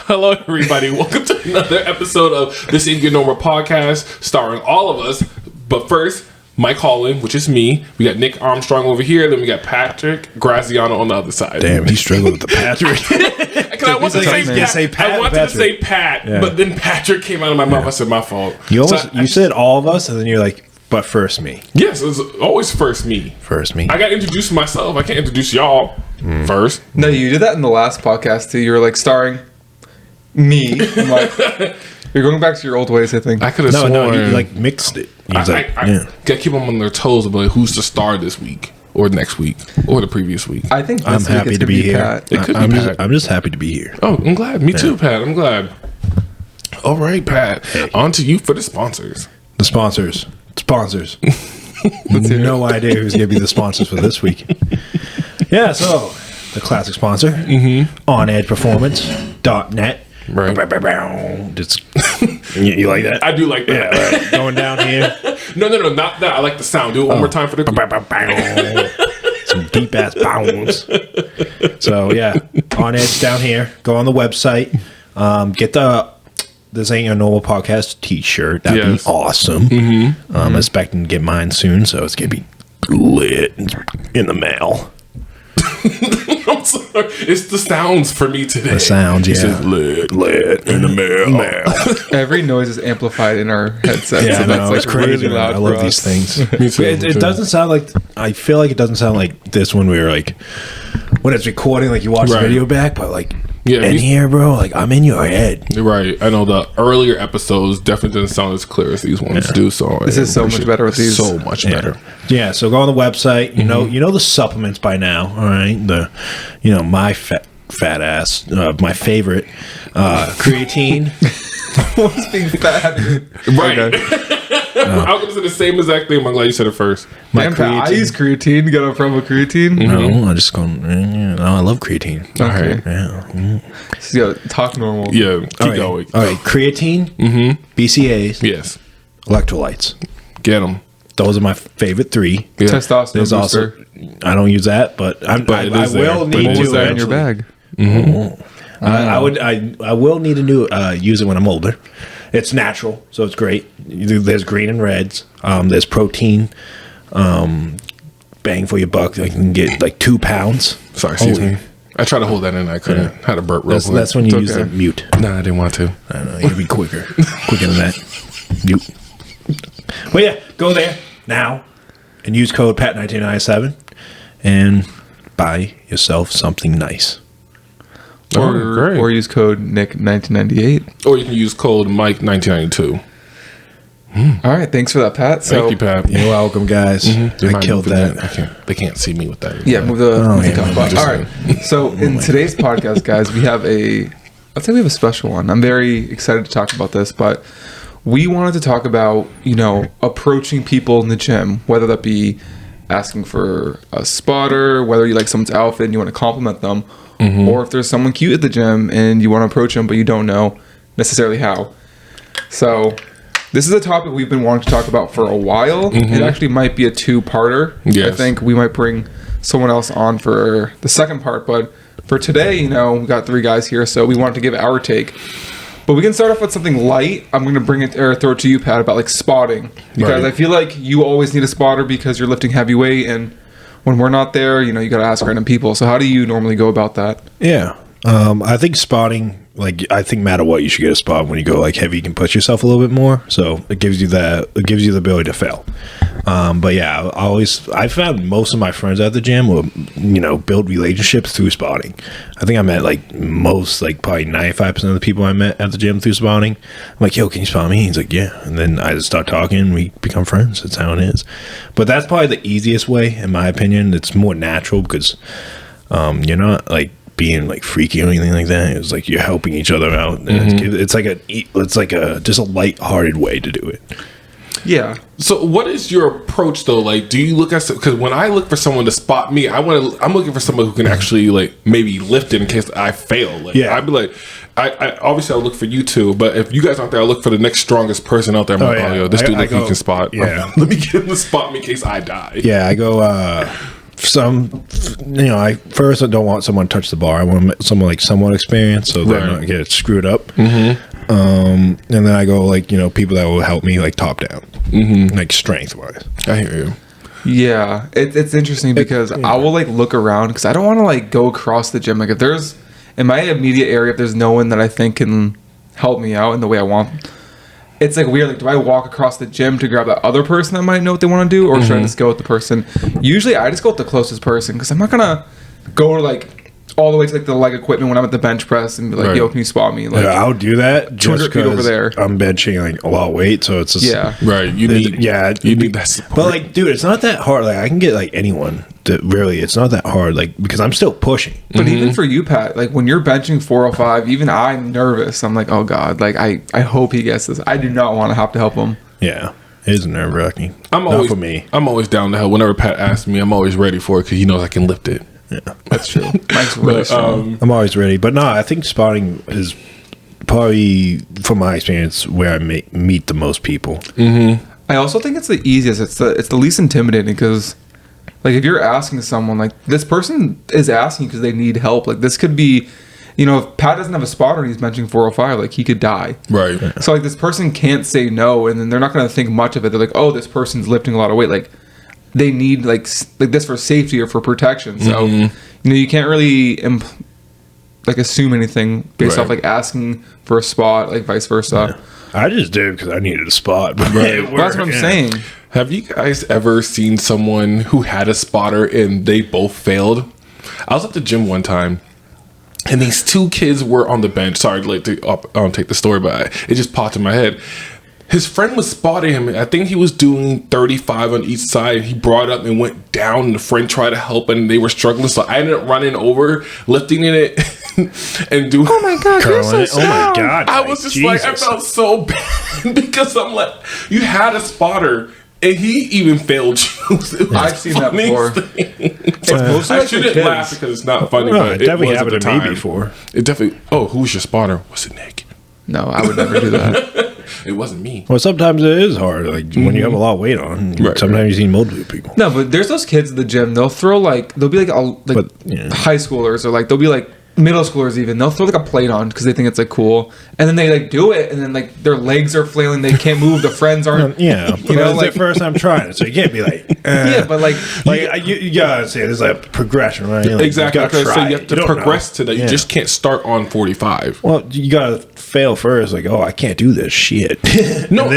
Hello, everybody. Welcome to another episode of This Ain't Your Normal Podcast, starring all of us. But first, Mike Holland, which is me. We got Nick Armstrong over here. Then we got Patrick Graziano on the other side. Damn, he struggled with the Patrick. I wanted to say Pat, but then Patrick came out of my mouth. I said, my fault. You said all of us, and then you're like, but first me. Yes, it's always first me. First me. I got to introduce myself. I can't introduce y'all first. No, you did that in the last podcast, too. You were like, starring me. I'm like, you're going back to your old ways, I think. I could have sworn. No, you like mixed it. I got to keep them on their toes about who's the star this week, or next week, or the previous week. I think I'm happy to be here. Pat. It could be Pat. I'm just happy to be here. Oh, I'm glad. Me too, Pat. I'm glad. All right, Pat. Hey. On to you for the sponsors. The sponsors. No idea who's going to be the sponsors for this week. Yeah, so the classic sponsor, onedperformance.net. Right. You like that? I do like that. Yeah, right. Going down here. No, not that. I like the sound. Do it one more time for the... Some deep ass bounds. So yeah, On Edge down here. Go on the website. Get the This Ain't Your Normal Podcast t-shirt. That'd be awesome. I'm expecting to get mine soon, so it's gonna be lit in the mail. I'm sorry. It's the sounds for me today. The sounds, yeah. It says lit in the mail. Every noise is amplified in our headsets. Yeah, so that's it's crazy. really loud. I love these things. Me too. It doesn't sound like. I feel like it doesn't sound like this when we were like when it's recording. Like you watch the video back, but like here, bro. Like I'm in your head. Right. I know the earlier episodes definitely didn't sound as clear as these ones do. So this is so much better with these. So much better. Yeah. So go on the website. You know the supplements by now. All right. My fat ass. My favorite creatine. What's being fat? Right. Okay. I was going to say the same exact thing. I'm glad you said it first. I use creatine. You got a problem with creatine? No, I just go. I love creatine. Okay. Yeah. So, talk normal. Yeah. Keep going. All right. Creatine. BCAAs. Yes. Electrolytes. Get them. Those are my favorite three. Yeah. Testosterone There's booster. Also, I don't use that, but I will need to. Use that in your bag. I will need to use it when I'm older. It's natural, so it's great. There's green and reds. There's protein. Bang for your buck. I can get like 2 pounds. Sorry, excuse me. I tried to hold that in. I couldn't. I had a burp real quick. That's when you use the mute. No, I didn't want to. I don't know. You can be quicker. Quicker than that. Mute. Well, yeah. Go there now and use code PAT1997 and buy yourself something nice. Or use code Nick1998. Or you can use code Mike1992. All right, thanks for that, Pat. Thank you, Pat. You're welcome, guys. I killed that. They can't see me with that. Yeah, move the top box. All right. So in today's podcast, guys, we have a special one. I'm very excited to talk about this, but we wanted to talk about, approaching people in the gym, whether that be asking for a spotter, whether you like someone's outfit and you want to compliment them, or if there's someone cute at the gym and you want to approach them, but you don't know necessarily how. So this is a topic we've been wanting to talk about for a while. It actually might be a 2-parter. Yes. I think we might bring someone else on for the second part, but for today, we got 3 guys here, so we wanted to give our take. But we can start off with something light. I'm going to throw it to you, Pat, about like spotting, because I feel like you always need a spotter because you're lifting heavyweight, and when we're not there, you got to ask random people. So how do you normally go about that? Yeah. I think spotting, I think no matter what, you should get a spot. When you go heavy, you can push yourself a little bit more. So it gives you the ability to fail. But yeah, I found most of my friends at the gym will, build relationships through spotting. I think I met most, probably 95% of the people I met at the gym through spotting. I'm like, yo, can you spot me? He's like, yeah. And then I just start talking and we become friends. That's how it is. But that's probably the easiest way, in my opinion. It's more natural because you're not being freaky or anything like that. It's you're helping each other out. It's just a light-hearted way to do it. Yeah. So what is your approach though? Do you look at, because when I look for someone to spot me, I'm looking for someone who can actually maybe lift it in case I fail. I'd be I obviously I'll look for you two, but if you guys aren't there, I'll look for the next strongest person out there. Yo, this dude he can spot. Yeah. Let me get him to spot me in case I die. Yeah, I go I first don't want someone to touch the bar. I want someone like somewhat experienced, so they're not get screwed up. And then I go like people that will help me like top down, like strength wise. I hear you. Yeah, it's interesting because I will like look around because I don't want to like go across the gym. Like if there's in my immediate area, if there's no one that I think can help me out in the way I want, it's like weird. Like, do I walk across the gym to grab that other person that might know what they want to do, or should I just go with the person? Usually, I just go with the closest person because I'm not gonna go to like all the way to like the leg equipment when I'm at the bench press and be like, "Yo, can you spot me?" Like, I'll do that just because over there. I'm benching like a lot of weight, so it's just, right. You need that support. But like, dude, it's not that hard. Like, I can get like anyone. Really, it's not that hard. Like because I'm still pushing. But even for you, Pat, like when you're benching 405, even I'm nervous. I'm like, oh god, like I hope he gets this. I do not want to have to help him. Yeah, it is nerve wracking. I'm always down to help. Whenever Pat asks me, I'm always ready for it because he knows I can lift it. Yeah, that's true. Mike's really strong. I'm always ready. But no, I think spotting is probably, from my experience, where I meet the most people. I also think it's the easiest. It's the least intimidating because. Like, if you're asking someone, like, this person is asking because they need help. Like, this could be, if Pat doesn't have a spotter and he's benching 405, like, he could die. Right. So, like, this person can't say no, and then they're not going to think much of it. They're like, oh, this person's lifting a lot of weight. Like, they need, like this for safety or for protection. So, you can't really, assume anything based off, like, asking for a spot, like, vice versa. Yeah. I just did because I needed a spot. But well, that's what I'm saying. Have you guys ever seen someone who had a spotter and they both failed? I was at the gym one time and these two kids were on the bench. Sorry to take the story, but it just popped in my head. His friend was spotting him. I think he was doing 35 on each side. He brought up and went down, and the friend tried to help, and they were struggling. So I ended up running over, lifting it, and doing. Oh my god! You're so strong. Oh my god! I was just like, I felt so bad because I'm like, you had a spotter. And he even failed you. I've seen that before. I shouldn't laugh because it's not funny, but it definitely happened to me before. It definitely. Oh, who's your spotter? Was it Nick? No, I would never do that. It wasn't me. Well, sometimes it is hard. Like when you have a lot of weight on, sometimes you need multiple people. No, but there's those kids at the gym. They'll be like high schoolers or like they'll be like middle schoolers even. They'll throw like a plate on because they think it's like cool, and then they like do it, and then like their legs are flailing. They can't move. The friends aren't. Yeah, it's their first time trying it, so you can't be like. Yeah, but like you gotta say there's a progression, right? Like, exactly. So you have to progress to that. You just can't start on 45. Well, you gotta fail first. Like, oh, I can't do this shit. No,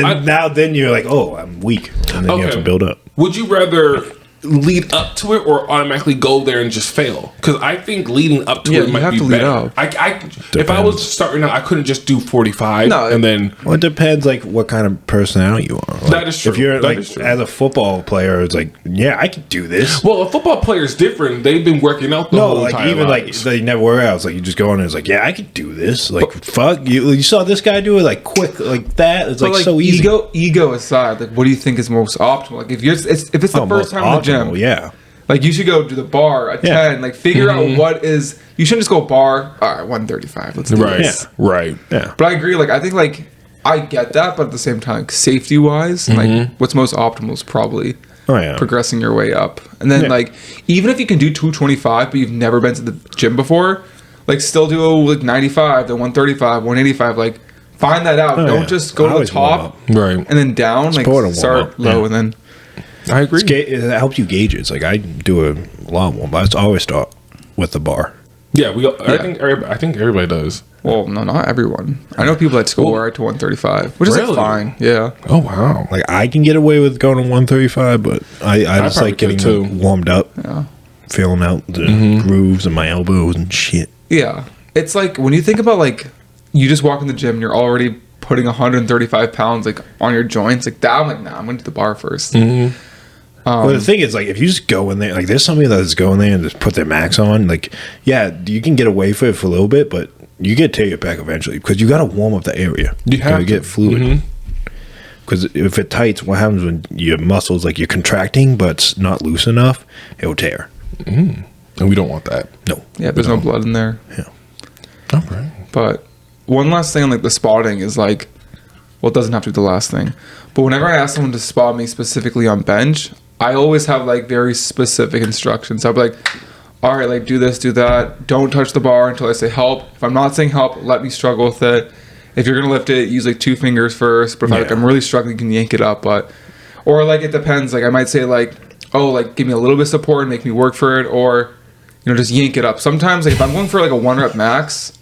then you're like, oh, I'm weak, and then you have to build up. Would you rather lead up to it or automatically go there and just fail? Because I think leading up to it might be better. If I was starting out, I couldn't just do 45 and then. Well, it depends like what kind of personality you are. Like, that is true. If you're as a football player, it's like, yeah, I can do this. Well, a football player is different. They've been working out the whole time. Even lives. Like they never work out. It's like you just go in and it's like, yeah, I can do this. Like fuck you saw this guy do it like quick like that. It's like so easy. Ego aside, like what do you think is most optimal? Like if it's the first time in the gym, yeah. Like you should go to the bar at 10. Like figure out what is. You shouldn't just go bar. All right, 135. Let's do this. Right. Yeah. But I agree. Like I think like I get that, but at the same time, safety wise, like what's most optimal is probably progressing your way up. And then like even if you can do 225, but you've never been to the gym before, like still do like 95, then 135, 185. Like find that out. Don't just go to the top, and then down. Like start low and then. I agree. It helps you gauge it. It's like I do a long one, but I always start with the bar. Yeah, I think everybody does. Well, no, not everyone. I know people that go right to 135, which is like fine. Yeah. Oh wow. Like I can get away with going to 135, but I just like getting warmed up, feeling out the grooves in my elbows and shit. Yeah, it's like when you think about like you just walk in the gym, and you're already putting 135 pounds like on your joints. Like that, I'm like, nah, I'm going to the bar first. Well, the thing is, like, if you just go in there, like, there's somebody that's going there and just put their max on, like, yeah, you can get away for it for a little bit, but you get to take it back eventually because you got to warm up the area. You have to get fluid. Because if it tights, what happens when your muscles, like, you're contracting, but it's not loose enough, it'll tear. And we don't want that. No. Yeah, there's no blood in there. Yeah. Okay. But one last thing on, like, the spotting is, like, well, it doesn't have to be the last thing. But whenever I ask someone to spot me specifically on bench, I always have like very specific instructions. I'll be like, all right, like do this, do that. Don't touch the bar until I say help. If I'm not saying help, let me struggle with it. If you're gonna lift it, use like 2 fingers first. But if I'm really struggling, you can yank it up. But or like it depends. Like I might say like, oh, like give me a little bit of support and make me work for it, or just yank it up. Sometimes like if I'm going for like a 1 rep max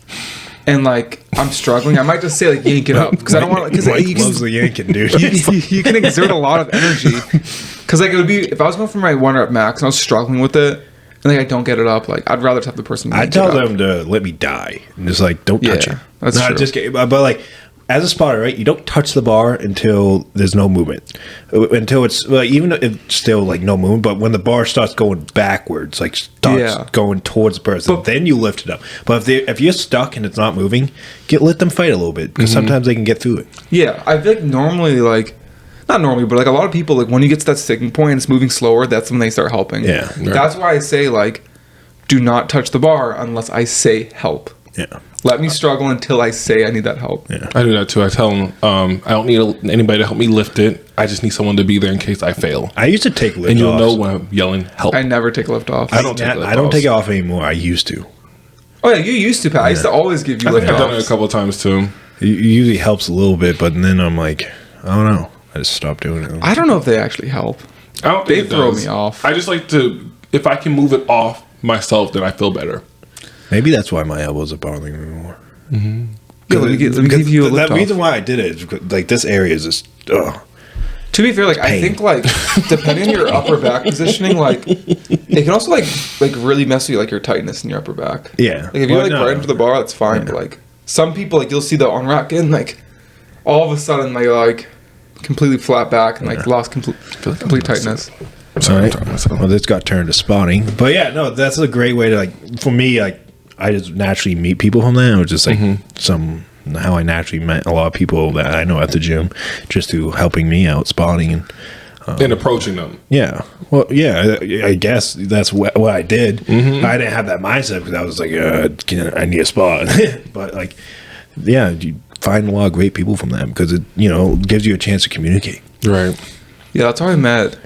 and like I'm struggling, I might just say like yank it up because I don't want because Mike loves the yanking, dude. you can exert a lot of energy. Because like it would be if I was going for my 1 rep max and I was struggling with it and like I don't get it up, like I'd rather just have the person. I tell them to let me die and just like don't touch it. That's true. Just but like as a spotter, right? You don't touch the bar until there's no movement, until it's even if it's still like no movement. But when the bar starts going backwards, like starts going towards the person, then you lift it up. But if you're stuck and it's not moving, let them fight a little bit because sometimes they can get through it. Yeah, I feel like normally like. Not normally, but like a lot of people, like when you get to that sticking point and it's moving slower, that's when they start helping. Yeah. Right. That's why I say like, do not touch the bar unless I say help. Yeah. Let me struggle until I say I need that help. Yeah. I do that too. I tell them I don't need anybody to help me lift it. I just need someone to be there in case I fail. I used to take lift and you'll offs. know when I'm yelling help. I never take lift off. I don't take it off anymore. I used to. Oh yeah, you used to, Pat. I used to always give you lift I've done it a offs. couple of times too. It usually helps a little bit, but then I'm like, I don't know. I just stopped doing it. I don't know if they actually help. I don't think They throw me off. I just like to, if I can move it off myself, then I feel better. Maybe that's why my elbows are bothering me more. Yeah, let me give you a lift The off. reason why I did it is because, like this area is just. To be fair, like I think like depending on your upper back positioning, like it can also like really mess with like your tightness in your upper back. Yeah. Like if you're right into the bar, that's fine. But like some people, like you'll see the unrack in like all of a sudden they're like completely flat back and like lost complete tightness. Sorry. Well, this got turned to spotting, but yeah, no, that's a great way to like. For me, like I just naturally meet people from that. It was just like how I naturally met a lot of people that I know at the gym, just through helping me out spotting and approaching them. Yeah. Well, yeah, I guess that's what I did. I didn't have that mindset because I was like, I need a spot. But like, yeah, you find a lot of great people from them because it, gives you a chance to communicate. Right. Yeah, that's how I met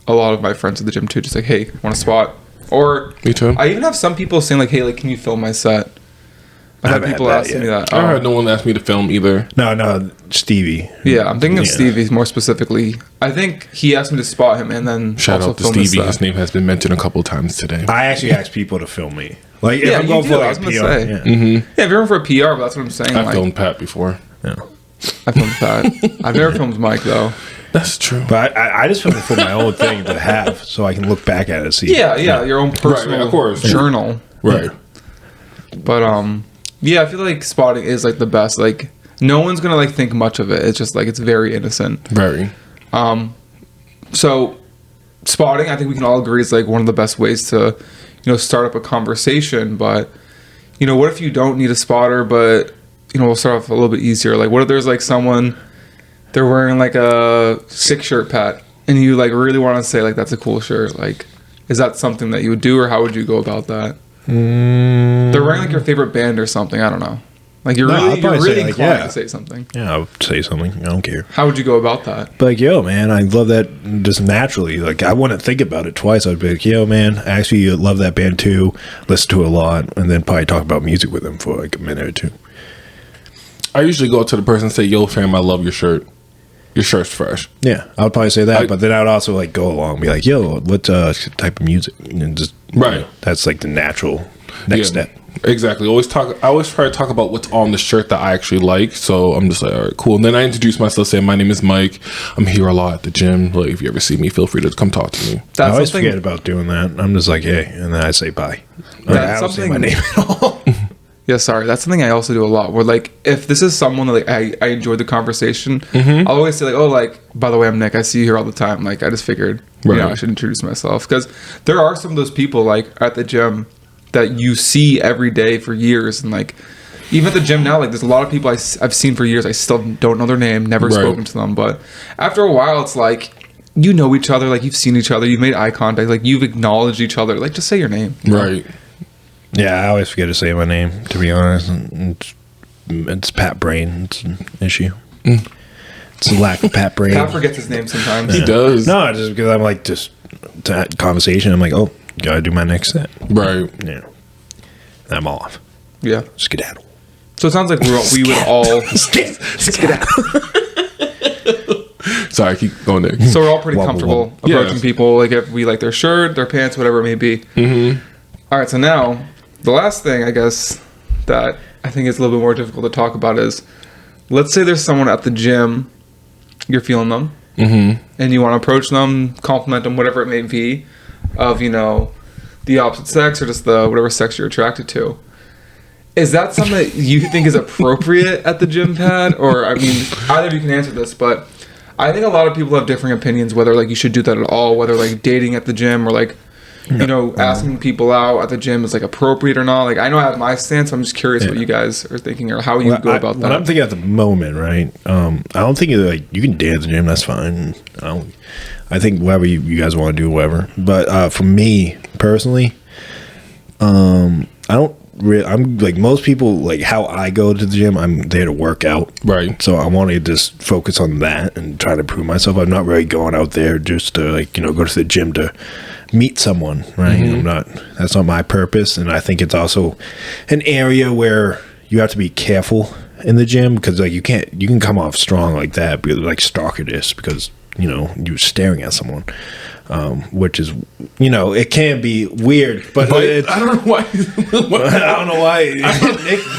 a lot of my friends at the gym too. Just like, hey, want a spot? Or me too. I even have some people saying like, hey, like, can you film my set? I've had people asking me that. I had no one ask me to film either. No, Stevie. Yeah, I'm thinking of Stevie more specifically. I think he asked me to spot him and then shout out to Stevie. His name has been mentioned a couple of times today. I actually asked people to film me. Like, if yeah, I'm going for like a PR. Yeah, if you're going for a PR, but that's what I'm saying. I've filmed Pat before. Yeah. I filmed Pat. I've never filmed Mike though. That's true. But I just filmed it for my own thing to have, so I can look back at it and see. Yeah, your own personal of course. journal. Right. But yeah, I feel like spotting is like the best. Like no one's gonna like think much of it. It's just like it's very innocent. Very. So spotting, I think we can all agree is like one of the best ways to, start up a conversation. But what if you don't need a spotter, but we'll start off a little bit easier. Like what if there's like someone, they're wearing like a sick shirt, Pat, and you like really want to say like that's a cool shirt. Like, is that something that you would do, or how would you go about that? They're wearing like your favorite band or something. I don't know. Like you're really inclined to say something. Yeah, I'll say something. I don't care. How would you go about that? But like, yo, man, I love that just naturally. Like I wouldn't think about it twice. I'd be like, yo, man, I actually love that band too. Listen to it a lot, and then probably talk about music with them for like a minute or two. I usually go up to the person and say, yo, fam, I love your shirt. Your shirt's fresh. Yeah, I would probably say that, but then I would also like go along and be like, yo, what type of music? And just that's like the natural next step. Exactly. I always try to talk about what's on the shirt that I actually like. So I'm just like, all right, cool. And then I introduce myself, saying, my name is Mike. I'm here a lot at the gym. Like, if you ever see me, feel free to come talk to me. I always forget about doing that. I'm just like, hey, and then I say bye. I don't say my name at all. Yeah, sorry. That's something I also do a lot. Where like, if this is someone that like I enjoyed the conversation, I'll always say like, oh, like, by the way, I'm Nick. I see you here all the time. Like, I just figured, I should introduce myself because there are some of those people like at the gym that you see every day for years, and like even at the gym now, like there's a lot of people I've seen for years. I still don't know their name, never spoken to them, but after a while, it's like you know each other, like you've seen each other, you've made eye contact, like you've acknowledged each other. Like just say your name, right? Yeah, I always forget to say my name, to be honest. It's Pat Brain. It's an issue. It's a lack of Pat Brain. Pat forgets his name sometimes. He does. No, just because I'm like, just that conversation, I'm like, oh, gotta do my next set. Right. Yeah. And I'm off. Yeah. Skedaddle. So it sounds like we would all Skedaddle. Sorry, keep going there. So we're all pretty Wobble, comfortable wobble. approaching Yes. people. Like if we like their shirt, their pants, whatever it may be. Mm-hmm. All right. So now the last thing I guess that I think is a little bit more difficult to talk about is, let's say there's someone at the gym, you're feeling them, and you want to approach them, compliment them, whatever it may be, of the opposite sex or just the whatever sex you're attracted to. Is that something that you think is appropriate at the gym pad? Or, I mean, either of you can answer this, but I think a lot of people have differing opinions whether, like, you should do that at all, whether, like, dating at the gym or, like, asking people out at the gym is, like, appropriate or not. Like, I know I have my stance, so I'm just curious what you guys are thinking or how you go about that. What I'm thinking at the moment, right, I don't think, like, you can dance at the gym, that's fine. I think whatever you guys want to do, whatever. But for me, personally, I don't I'm like most people, like how I go to the gym, I'm there to work out. Right. So I want to just focus on that and try to prove myself. I'm not really going out there just to like, go to the gym to meet someone, right? That's not my purpose. And I think it's also an area where you have to be careful in the gym because like you can come off strong like that, because like stalkerish because, you're staring at someone. Which is, it can be weird, but I don't know why. I don't know why,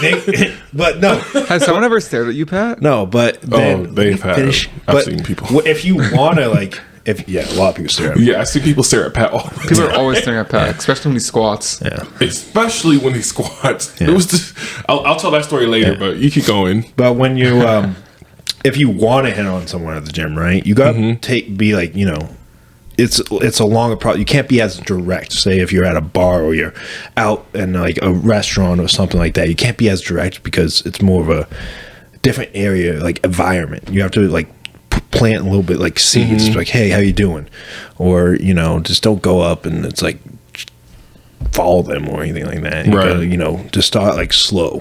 Nick. But no, has someone ever stared at you, Pat? No, but then they've had. I've seen people. If you want to, like, a lot of people stare at me. Yeah, I see people stare at Pat. People are always staring at Pat, especially when he squats. Yeah, especially when he squats. Yeah. It was just. I'll tell that story later, but you keep going. But when you, if you want to hit on someone at the gym, right, you got to be like, it's a longer process. You can't be as direct. Say if you're at a bar or you're out in like a restaurant or something like that, you can't be as direct because it's more of a different area, like environment. You have to like plant a little bit like seeds, like, hey, how you doing? Or just don't go up and it's like follow them or anything like that. You gotta, just start like slow.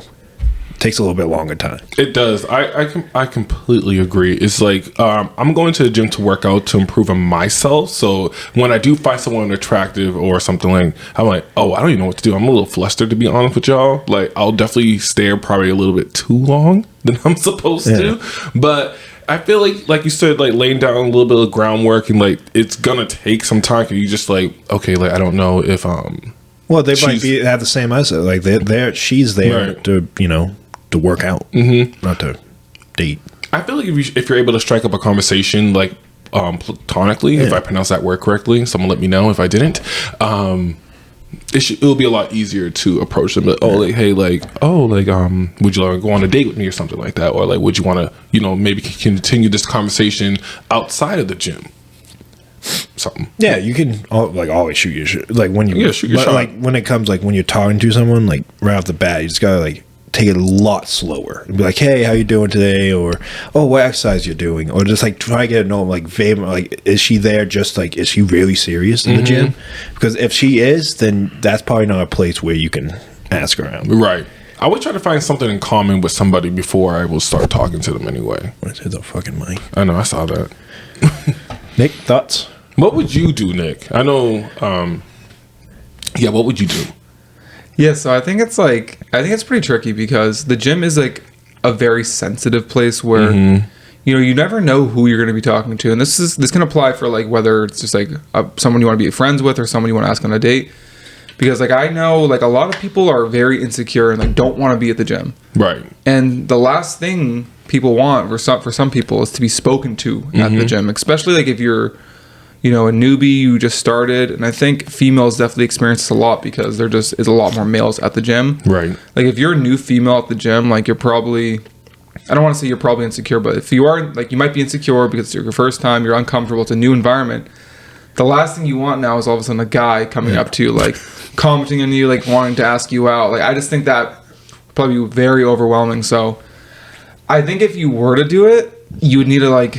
Takes a little bit longer time. It does. I completely agree. It's like I'm going to the gym to work out to improve on myself. So when I do find someone attractive or something, like I'm like, oh, I don't even know what to do. I'm a little flustered, to be honest with y'all. Like I'll definitely stare probably a little bit too long than I'm supposed to. But I feel like you said, like laying down a little bit of groundwork and like it's gonna take some time. Cause you just like, okay, like I don't know if well, they might have the same mindset. Like she's there to to work out, not to date. I feel like if you're able to strike up a conversation like platonically, if I pronounce that word correctly, someone let me know if I didn't. It'll be a lot easier to approach them. But, would you like to go on a date with me or something like that, or like would you want to maybe continue this conversation outside of the gym? Something. Yeah, you can always shoot your shot. Like when you shoot your shot. Like when it comes like when you're talking to someone, like right off the bat, you just gotta like take it a lot slower and be like, hey, how you doing today? Or, oh, what exercise you're doing? Or just like try to get to know like is she there just like, is she really serious in the gym? Because if she is, then that's probably not a place where you can ask her out. Right. I would try to find something in common with somebody before I will start talking to them anyway. Let's hit the fucking mic. I know, I saw that. Nick, thoughts? What would you do, Nick? I know, what would you do? Yeah, so I think it's pretty tricky because the gym is like a very sensitive place where you never know who you're going to be talking to, and this can apply for like whether it's just like someone you want to be friends with or someone you want to ask on a date. Because like I know like a lot of people are very insecure and like don't want to be at the gym, right? And the last thing people want for some people is to be spoken to at the gym, especially like if you're a newbie, you just started. And I think females definitely experience this a lot because there just is a lot more males at the gym. Right. Like if you're a new female at the gym, like you're probably, I don't want to say you're probably insecure, but if you are, like you might be insecure because it's your first time, you're uncomfortable, it's a new environment. The last thing you want now is all of a sudden a guy coming up to you, like commenting on you, like wanting to ask you out. Like I just think that would probably be very overwhelming. So I think if you were to do it, you would need to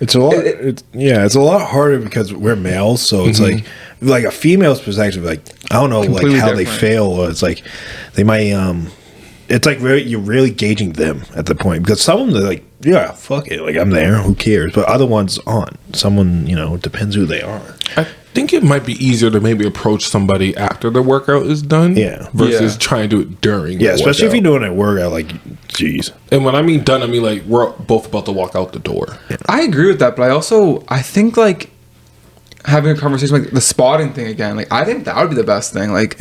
it's a lot. It's a lot harder because we're males, so it's like a female's perspective. Like I don't know, like how they feel, or it's like they might it's like you're really gauging them at the point, because some of them, they're like, yeah, fuck it, like I'm there, who cares? But other ones aren't. Someone, it depends who they are. I think it might be easier to maybe approach somebody after the workout is done, versus trying to do it during. Yeah, especially if you're doing a workout, like, geez. And when I mean done, I mean like we're both about to walk out the door. Yeah. I agree with that, but I think like having a conversation, like the spotting thing again, like I think that would be the best thing. Like,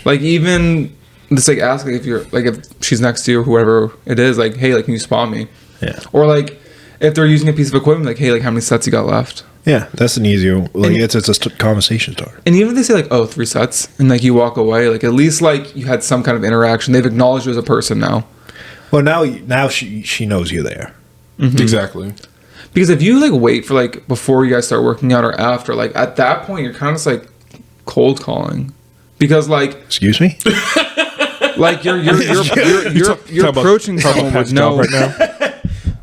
like even just like ask, like, if you're like, if she's next to you or whoever it is, like, hey, like, can you spot me? Yeah. Or like if they're using a piece of equipment, like, hey, like, how many sets you got left? Yeah, that's an easier, like, it's a conversation starter. And even if they say like, oh, 3 sets, and like you walk away, like at least like you had some kind of interaction. They've acknowledged you as a person now. Well, now she knows you're there. Mm-hmm. Exactly. Because if you like wait for like before you guys start working out or after, like at that point you're kind of just like cold calling, because like, excuse me, like you're approaching someone with no right now.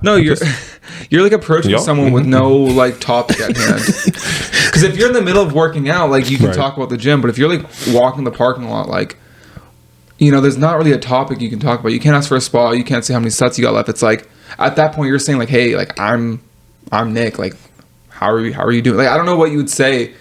No, you're like approaching someone with no like topic at hand. Because if you're in the middle of working out, like you can talk about the gym, but if you're like walking the parking lot, like, there's not really a topic you can talk about. You can't ask for a spot. You can't say how many sets you got left. It's like at that point you're saying like, hey, like I'm Nick. Like, how are you doing? Like, I don't know what you would say,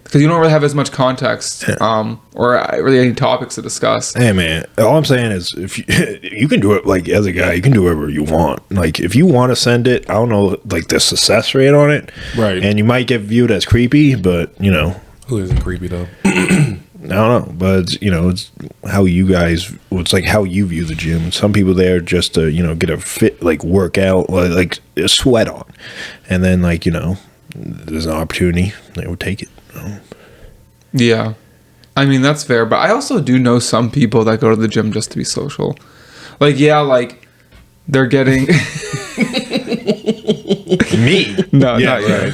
because you don't really have as much context, or really any topics to discuss. Hey man, all I'm saying is, if you can do it, like as a guy, you can do whatever you want. Like if you want to send it, I don't know, like the success rate on it, right? And you might get viewed as creepy, but who isn't creepy though? I don't know, but it's how you guys. It's like how you view the gym. Some people there just to get a fit, like workout, like a sweat on, and then like there's an opportunity, they would take it. Yeah, I mean that's fair, but I also do know some people that go to the gym just to be social. Like, yeah, like they're getting me. No, not yet.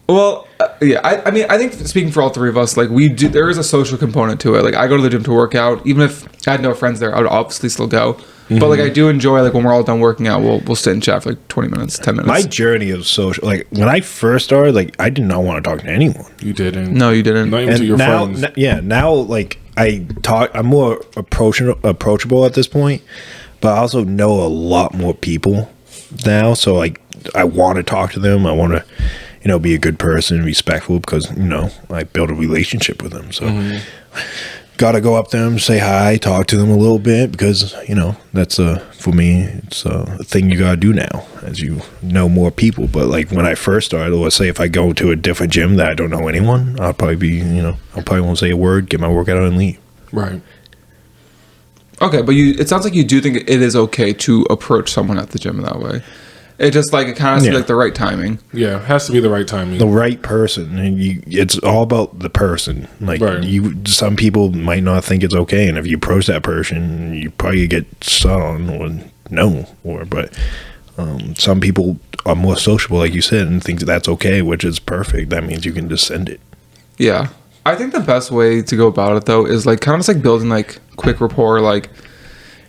Well, yeah, I mean, I think speaking for all three of us, like there is a social component to it. Like I go to the gym to work out. Even if I had no friends there, I would obviously still go. Mm-hmm. But like I do enjoy, like when we're all done working out, we'll sit and chat for like 20 minutes, 10 minutes. My journey of social, like when I first started, like I did not want to talk to anyone. You didn't? No, you didn't. Not even to your friends. Now like I'm more approachable at this point, but I also know a lot more people now. So like I want to talk to them. I want to be a good person, respectful, because, I built a relationship with them. So, got to go up to them, say hi, talk to them a little bit, because, that's, for me, it's a thing you got to do now as you know more people. But, like, when I first started, let's say if I go to a different gym that I don't know anyone, I'll probably be, I probably won't say a word, get my workout and leave. Right. Okay, but it sounds like you do think it is okay to approach someone at the gym that way. It just like it kind of has to be like the right timing. Yeah, it has to be the right timing. The right person, and it's all about the person. Like some people might not think it's okay, and if you approach that person, you probably get stung but some people are more sociable, like you said, and think that's okay, which is perfect. That means you can just send it. Yeah, I think the best way to go about it though is like kind of just like building like quick rapport, like.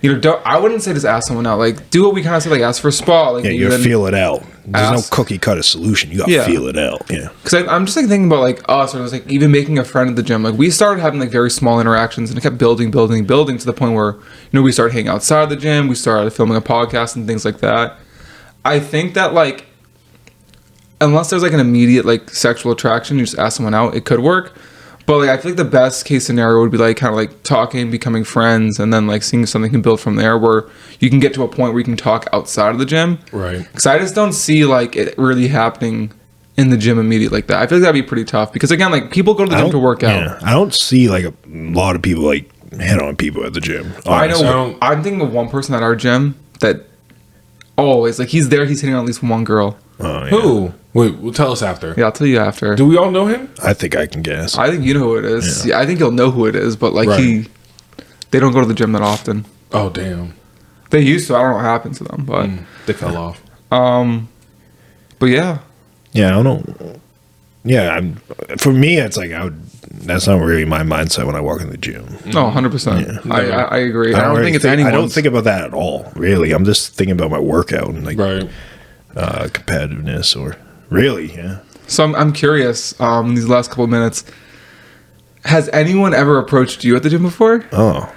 I wouldn't say just ask someone out. Like, do what we kind of say, like, ask for a spot. Like, you feel it out. There's no cookie cutter solution. You got to feel it out. Yeah. Because I'm just like thinking about like us, or it was like even making a friend at the gym. Like, we started having like very small interactions, and it kept building to the point where we started hanging outside the gym. We started filming a podcast and things like that. I think that like, unless there's like an immediate like sexual attraction, you just ask someone out. It could work. But like I feel like the best case scenario would be like kind of like talking, becoming friends, and then like seeing if something can build from there, where you can get to a point where you can talk outside of the gym. Right. Because I just don't see like it really happening in the gym immediately like that. I feel like that'd be pretty tough, because again, like people go to the gym to work out. Yeah, I don't see like a lot of people like hit on people at the gym. Honestly. I know. I'm thinking of one person at our gym that always like he's hitting on at least one girl. Oh, yeah. Who? Wait, well, tell us after. Yeah, I'll tell you after. Do we all know him? I think I can guess. I think you know who it is. Yeah, I think you'll know who it is, but like they don't go to the gym that often. Oh, damn. They used to. I don't know what happened to them, but they fell off. But yeah. Yeah, I don't know. Yeah, for me, it's like that's not really my mindset when I walk in the gym. No, 100%. Yeah. I agree. I don't think it's anyone's. I don't think about that at all, really. I'm just thinking about my workout and like competitiveness or really, yeah. So I'm curious, these last couple of minutes, has anyone ever approached you at the gym before? Oh,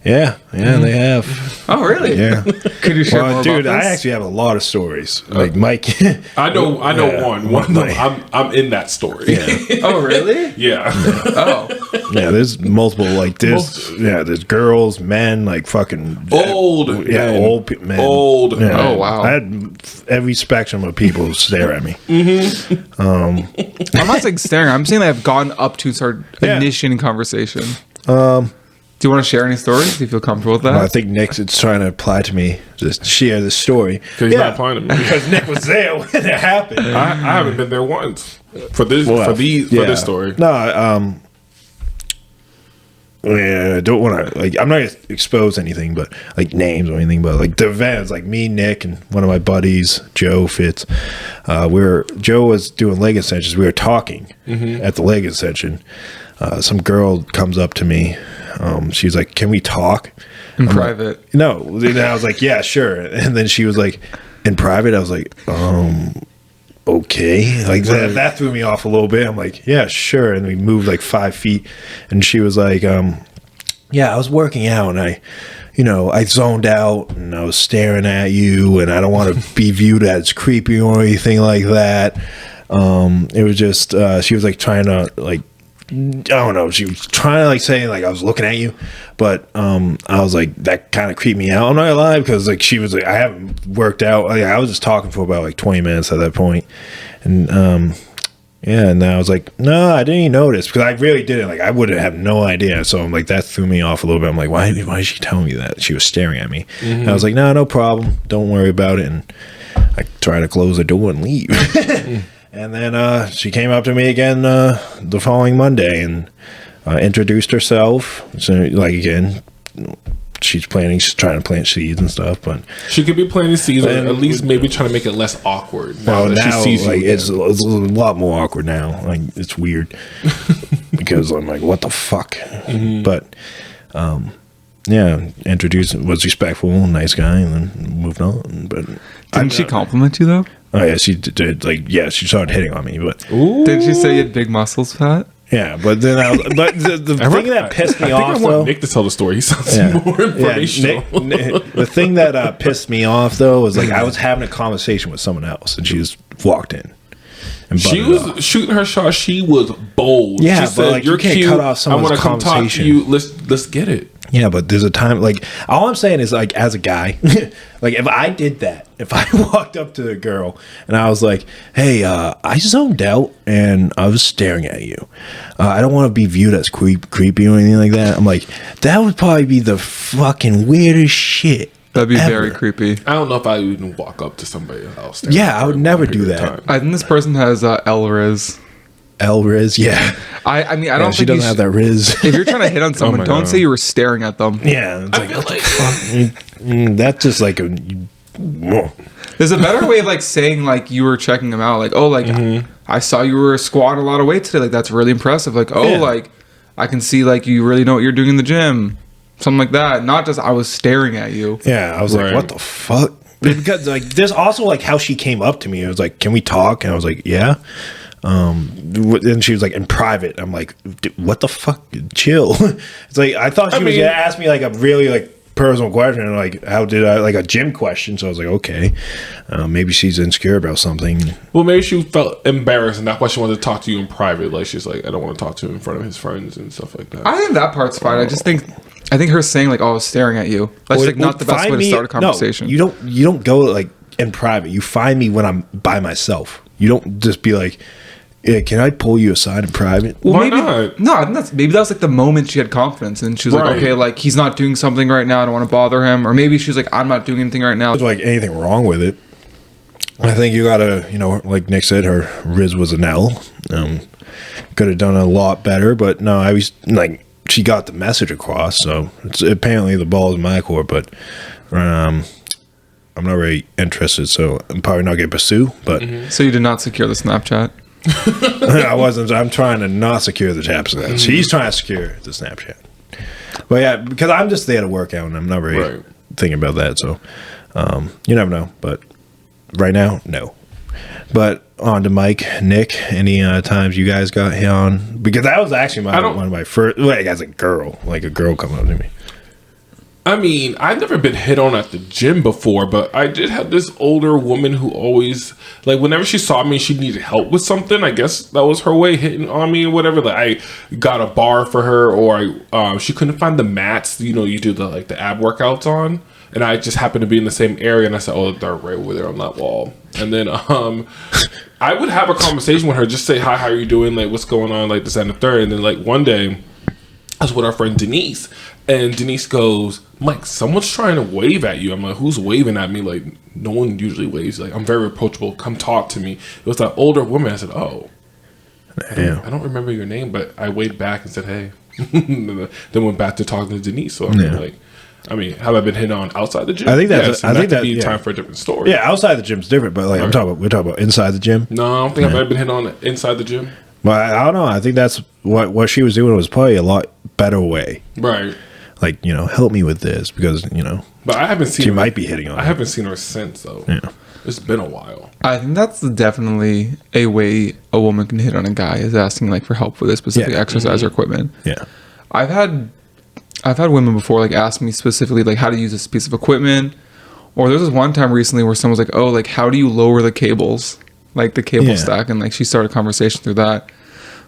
Yeah, they have. Oh, really? Yeah. Could you share more dude, about this? I actually have a lot of stories. Like Mike. I know one. One of them, I'm in that story. Yeah. Oh, really? Yeah. Oh. Yeah, there's multiple, like, there's girls, men, like, fucking old men. old men. Old. Yeah. Oh, wow. I had every spectrum of people stare at me. I'm not saying staring. I'm saying that I've gone up to start initiating conversation. Do you want to share any stories? Do you feel comfortable with that? I think Nick's trying to apply to me to share this story. Because he's not applying to me. Because Nick was there when it happened. I haven't been there once for this this story. No, I don't want to, like, I'm not going to expose anything, but, like, names or anything, but, like, the events, like, me, Nick, and one of my buddies, Joe Fitz, Joe was doing leg extensions. We were talking at the leg extension. Some girl comes up to me. She's like, "Can we talk in private?" Like, no. And I was like, "Yeah, sure." And then she was like, "In private?" I was like, okay. Like that threw me off a little bit. I'm like, "Yeah, sure." And we moved like 5 feet, and she was like, "Yeah, I was working out, and I zoned out, and I was staring at you, and I don't want to be viewed as creepy or anything like that." It was just she was like trying to like. I don't know. She was trying to like say like I was looking at you, but I was like that kind of creeped me out. I'm not gonna lie, because like she was like I haven't worked out. Like, I was just talking for about like 20 minutes at that point, and and I was like, no, I didn't even notice, because I really didn't. Like I would have no idea. So I'm like that threw me off a little bit. I'm like, why is she telling me that? She was staring at me. And I was like, no problem. Don't worry about it. And I tried to close the door and leave. And then she came up to me again the following Monday and introduced herself. So, like, again, she's trying to plant seeds and stuff. But she could be planting seeds, or at least maybe trying to make it less awkward. Now she sees like, you, it's a lot more awkward now. Like, it's weird because I'm like, what the fuck? But introduced, was respectful, nice guy, and then moved on. But didn't she compliment you though? Oh yeah, she did. Like, yeah, she started hitting on me, but didn't she say you had big muscles, Pat? Yeah, but then the thing that pissed me off, I want Nick to tell the story. He sounds more informational. The thing that pissed me off though was like I was having a conversation with someone else, and she just walked in. And she was shooting her shot. She was bold. Yeah, she said, like, "You're you can't cute. cut off someone's I want to come talk to you. Let's get it." Yeah, but there's a time, like, all I'm saying is, like, as a guy, like, if I did that, if I walked up to a girl and I was like, hey, I zoned out and I was staring at you. I don't want to be viewed as creepy or anything like that. I'm like, that would probably be the fucking weirdest shit. That'd be ever. very creepy. I don't know if I would even walk up to somebody else. Yeah, I would never do that. I think this person has rizz. Rizz, yeah. I mean, I don't think she doesn't have that rizz. If you're trying to hit on someone, don't say you were staring at them. Yeah, it's like, what the fuck? That's just like a. There's a better way of like saying like you were checking them out, like, oh, like I saw you were squatting a lot of weight today, like that's really impressive. Like, oh, like I can see like you really know what you're doing in the gym, something like that. Not just I was staring at you. Yeah, I was like, what the fuck? Because like there's also like how she came up to me. It was like, can we talk? And I was like, yeah. And she was like, in private. I'm like, what the fuck? Chill. It's like I thought she was gonna ask me like a really like personal question, like how did I, like a gym question. So I was like, okay, maybe she's insecure about something. Well, maybe she felt embarrassed, and that's why she wanted to talk to you in private. Like she's like, I don't want to talk to him in front of his friends and stuff like that. I think that part's fine. I think her saying like, oh, I was staring at you. That's like not the best way to start a conversation. No, you don't go like in private. You find me when I'm by myself. You don't just be like, yeah, can I pull you aside in private? Well, why maybe not? No, I think maybe that was like the moment she had confidence, and she was like, okay, like he's not doing something right now. I don't want to bother him, or maybe she was like, I'm not doing anything right now. There's like anything wrong with it. I think you gotta, like Nick said, her rizz was an L. Could have done a lot better, but no, I was like, she got the message across. So it's apparently the ball's in my court, but I'm not really interested. So I'm probably not gonna pursue. But So you did not secure the Snapchat. I wasn't. I'm trying to not secure the Snapchat. She's trying to secure the Snapchat. But yeah, because I'm just there to work out, and I'm not really thinking about that. So you never know. But right now, no. But on to Mike, Nick. Any times you guys got hit on? Because that was actually one of my first. Like as a girl, come up to me. I mean, I've never been hit on at the gym before, but I did have this older woman who always, like, whenever she saw me, she needed help with something. I guess that was her way hitting on me or whatever. Like, I got a bar for her, or she couldn't find the mats. You know, you do the ab workouts on, and I just happened to be in the same area, and I said, "Oh, they're right over there on that wall." And then I would have a conversation with her, just say, "Hi, how are you doing? Like, what's going on? Like this and the third." And then like one day, I was with our friend Denise. And Denise goes, Mike, someone's trying to wave at you. I'm like, who's waving at me? Like, no one usually waves. Like, I'm very approachable. Come talk to me. It was that older woman. I said, oh. Damn. I don't remember your name, but I waved back and said, hey. Then went back to talking to Denise. So I'm like, I mean, have I been hit on outside the gym? I think that's time for a different story. Yeah, outside the gym's different, but like we're talking about inside the gym. No, I don't think I've ever been hit on inside the gym. But I don't know. I think that's what she was doing was probably a lot better way. Right. Like, help me with this because, But I haven't seen she might be hitting on I haven't seen her since, though. Yeah. It's been a while. I think that's definitely a way a woman can hit on a guy is asking like for help with a specific exercise or equipment. Yeah. I've had women before like ask me specifically like how to use this piece of equipment. Or there was this one time recently where someone was like, oh, like how do you lower the cables? Like the cable stack, and like she started a conversation through that.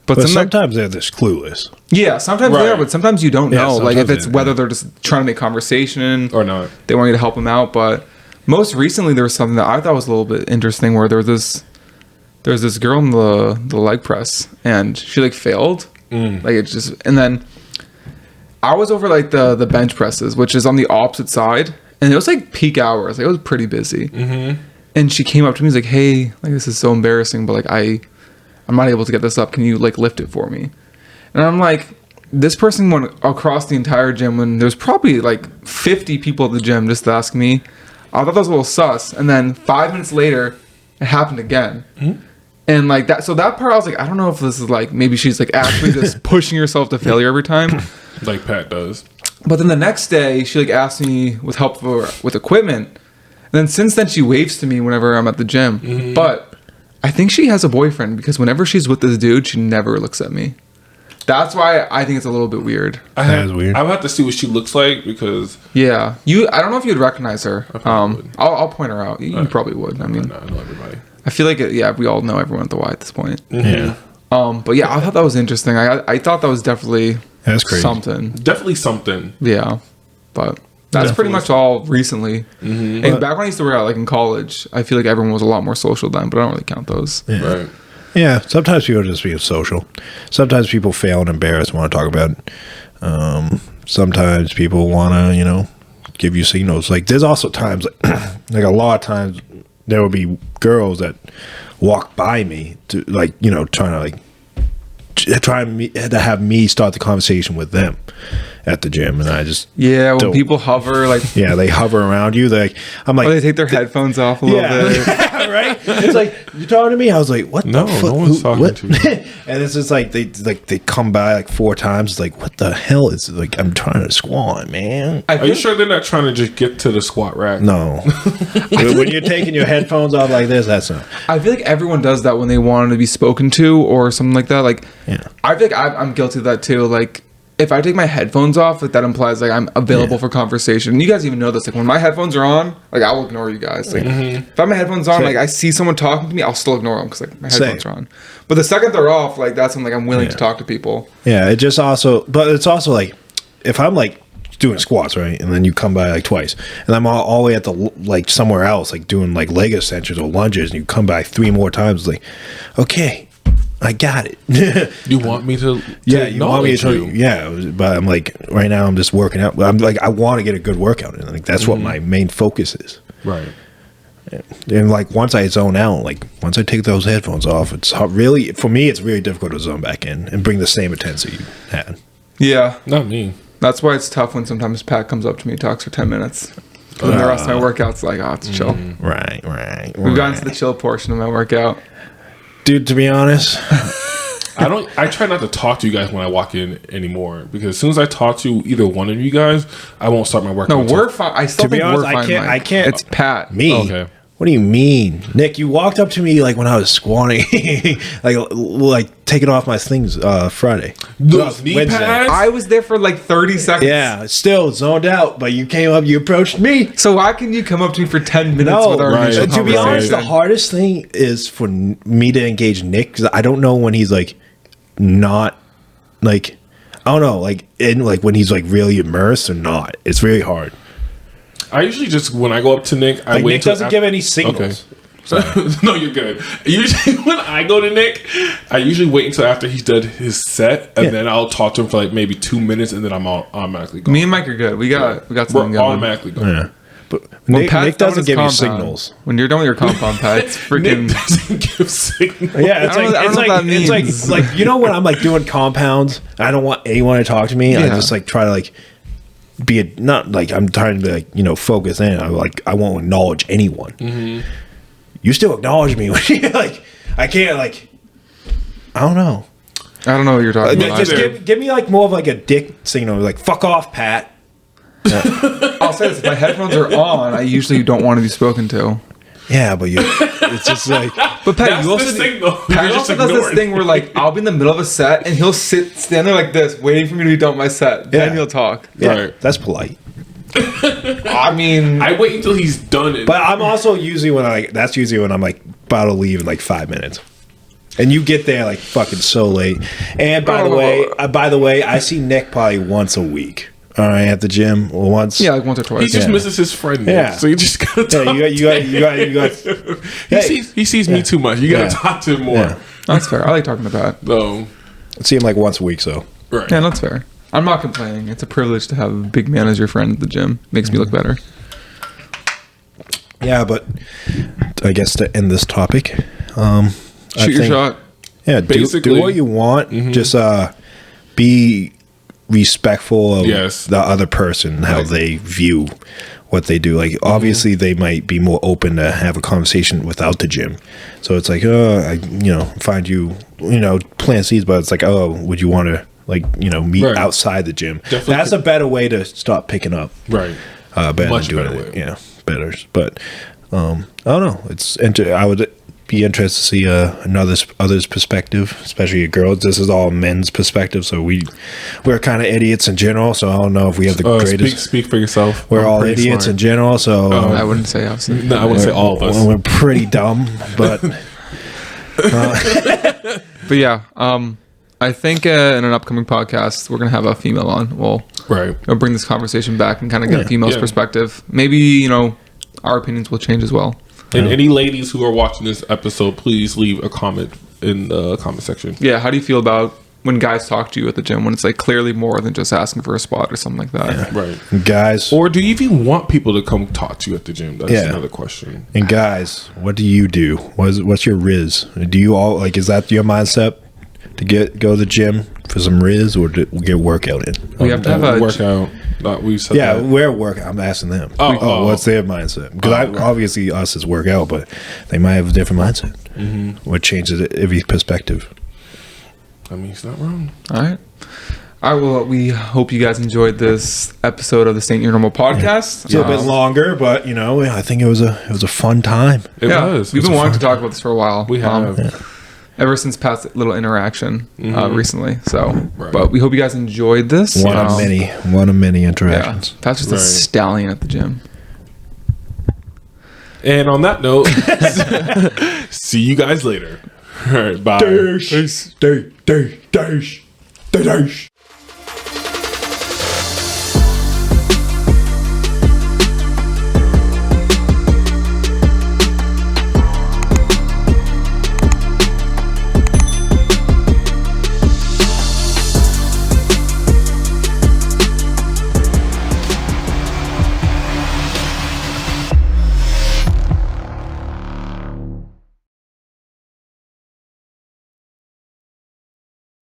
But sometimes they're just clueless. Yeah, sometimes they are, but sometimes you don't know. Like if it's whether they're just trying to make conversation or not, they want you to help them out. But most recently, there was something that I thought was a little bit interesting, where there was this girl in the leg press, and she like failed, like it just, and then I was over like the bench presses, which is on the opposite side, and it was like peak hours, like it was pretty busy, and she came up to me, and was like, "Hey, like this is so embarrassing, but like I'm not able to get this up. Can you like lift it for me?" And I'm like, this person went across the entire gym when there's probably like 50 people at the gym just to ask me. I thought that was a little sus. And then 5 minutes later, it happened again. And like that, so that part I was like, I don't know if this is like, maybe she's like actually just pushing herself to failure every time. Like Pat does. But then the next day, she like asked me with help with equipment. And then since then, she waves to me whenever I'm at the gym. But I think she has a boyfriend because whenever she's with this dude, she never looks at me. That's why I think it's a little bit weird. That is weird. I would have to see what she looks like because I don't know if you'd recognize her. I'll point her out. You probably would. I mean, I know everybody. I feel like we all know everyone at the Y at this point. Yeah. But yeah, I thought that was interesting. I thought that was definitely crazy. Something. Definitely something. Yeah, but. That's pretty much all recently. And back when I used to work out, like in college, I feel like everyone was a lot more social then, but I don't really count those. Yeah. Right. Yeah, sometimes people just being social. Sometimes people fail and embarrassed and want to talk about it. Sometimes people want to, give you signals. Like there's also times, like a lot of times, there will be girls that walk by me to trying to have me start the conversation with them at the gym, and I just when people hover like they hover around you. I'm like, they take their headphones off a little bit, right? It's like you're talking to me. I was like, what? No, the fuck? No one's talking to you. And it's just like they come by like 4 times. It's like, what the hell is like? I'm trying to squat, man. Are you sure they're not trying to just get to the squat rack? No. When you're taking your headphones off like this, that's not. I feel like everyone does that when they want to be spoken to or something like that. Like, I think I'm guilty of that too. Like, if I take my headphones off, like that implies like I'm available for conversation. And you guys even know this. Like when my headphones are on, like I'll ignore you guys. Like if I have my headphones on, like I see someone talking to me, I'll still ignore them because like my headphones are on. But the second they're off, like that's when like I'm willing to talk to people. Yeah, it's also like if I'm like doing squats, right, and then you come by like twice, and I'm all the way at the like somewhere else, like doing like leg extensions or lunges, and you come by 3 more times, like okay. I got it. You want me to you want me to tell you. Yeah, but I'm like, right now I'm just working out. I'm like, I want to get a good workout in. Like, that's what my main focus is. Right. And like, once I zone out, like, once I take those headphones off, it's really, for me, it's really difficult to zone back in and bring the same intensity you had. Yeah. Not me. That's why it's tough when sometimes Pat comes up to me and talks for 10 minutes. And the rest of my workout's like, it's chill. Right. We've gotten to the chill portion of my workout. Dude, to be honest, I try not to talk to you guys when I walk in anymore because as soon as I talk to either one of you guys, I won't start my workout. No, we're fine. I still think we're fine. I can't. It's Pat. Me. Okay. What do you mean, Nick? You walked up to me like when I was squatting, like taking off my things Friday. Those knee pads? I was there for like 30 seconds. Yeah, still zoned out, but you came up, you approached me. So why can you come up to me for 10 minutes No, with our right. initial To be honest, the conversation? hardest thing is for me to engage Nick because I don't know when he's like not like I don't know like in like when he's like really immersed or not. It's very hard. I usually just, when I go up to Nick, I Like wait Nick till doesn't give any signals. Okay. No, you're good. Usually, when I go to Nick, I usually wait until after he's done his set, and then I'll talk to him for like maybe 2 minutes, and then I'm automatically going. Me and Mike are good. We got We're something going. automatically going. Yeah, but When Nick Pat's done with doesn't his give you compound- signals. When you're done with your compound, Pat, it's freaking. Nick doesn't give signals. Yeah, it's I don't like know- I don't it's know like what that it's means. like you know when I'm like doing compounds, I don't want anyone to talk to me. I Yeah. just like try to like be not like I'm trying to like focus in. I won't acknowledge anyone. Mm-hmm. You still acknowledge me when you like I can't like I don't know. I don't know what you're talking about. Just either. give me like more of like a dick signal, like fuck off, Pat. I'll say this: if my headphones are on, I usually don't want to be spoken to. Yeah, but it's just like But Pat, That's you also the signal. Pat You're also just does this ignoring thing where like I'll be in the middle of a set and he'll stand there like this, waiting for me to be done with my set. Then Yeah. he'll talk. yeah, Right. that's polite. I mean, I wait until he's done it. But I'm also usually that's usually when I'm like about to leave in like 5 minutes. And you get there like fucking so late. And by the way, I see Nick probably once a week. All right, at the gym or once. yeah, like once or he twice. just Yeah. misses his friend. Nick, Yeah. so you just gotta talk. Yeah, you got. He sees me too much. You gotta Yeah. talk to him more. Yeah. That's fair. I like talking to Pat. So, I see him like once a week, so. right. Yeah, that's fair. I'm not complaining. It's a privilege to have a big man as your friend at the gym. Makes me look better. Yeah, but I guess to end this topic, Shoot your shot. Yeah, Basically- do what you want. Just be respectful of Yes. the other person, how they view what they do. Like, obviously, they might be more open to have a conversation without the gym. So it's like, I find you, plant seeds, but it's like, would you want to, meet Right. outside the gym? Definitely. That's a better way to stop picking up. Right. Better Much than doing better it. way. Yeah, better. But I don't know. I would be interested to see other's perspective, especially girls. This is all men's perspective, so we're kind of idiots in general. So I don't know if we have the greatest. Speak for yourself. We're I'm all pretty idiots smart. in general. So I wouldn't say obviously. No, I wouldn't say all of us. we're pretty dumb, but But yeah, I think in an upcoming podcast we're gonna have a female on. We'll bring this conversation back and kind of get a female's Yeah. perspective. Maybe our opinions will change as well. And any ladies who are watching this episode, please leave a comment in the comment section. Yeah, how do you feel about when guys talk to you at the gym when it's like clearly more than just asking for a spot or something like that? Right. guys, Or do you even want people to come talk to you at the gym? That's Yeah. another question. and guys, what do you do? What's your rizz? Do you all is that your mindset to go to the gym for some rizz or to get workout in? We have to have a workout. We said Yeah, that. where work? I'm asking them. Oh. What's their mindset? Because obviously us is work out, but they might have a different mindset. What changes every perspective? I mean, he's not wrong. All right. All right. Well, we hope you guys enjoyed this episode of the St. Your Normal podcast. It's a bit longer, but I think it was a fun time. It was. We've It's been wanting to fun. talk about this for a while. We have. Ever since Pat's little interaction recently. So, Right. but we hope you guys enjoyed this. One of many Yeah, interactions. Pat's just a Right. stallion at the gym. And on that note, see you guys later. All right, bye. Peace.